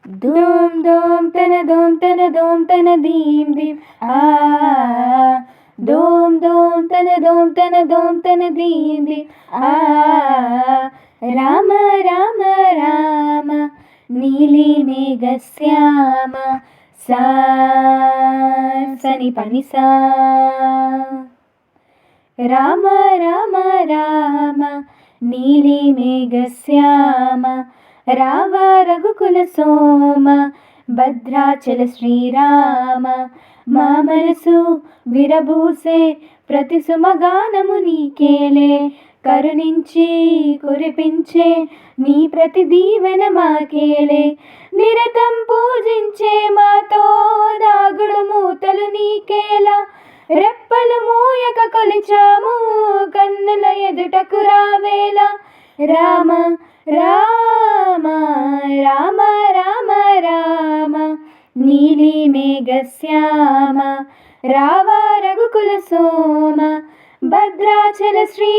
దోం దోం తన దీం దీం ఆ దోం దోం తన దీం దీం ఆ రామ రామ రామ నీలి మేఘశ్యామ సా సని పని సా రామ రామ రామ నీలి మేఘశ్యామ రావ రఘుకుల సోమ భద్రాచల శ్రీరామ మా మనసు విరబూసే ప్రతి సుమగానము నీకేలే కరుణించి కురిపించే నీ ప్రతి దీవెన మాకేలే నిరతం పూజించే మాతో దాగుడు మూతలు నీకేలా రెప్పలు మూయక కొలిచాము కన్నుల ఎదుటకు రావేలా రామ రామ రామ రామ రామ నీలి మేఘశ్యామ రావ రఘుకుల సోమ భద్రాచల శ్రీ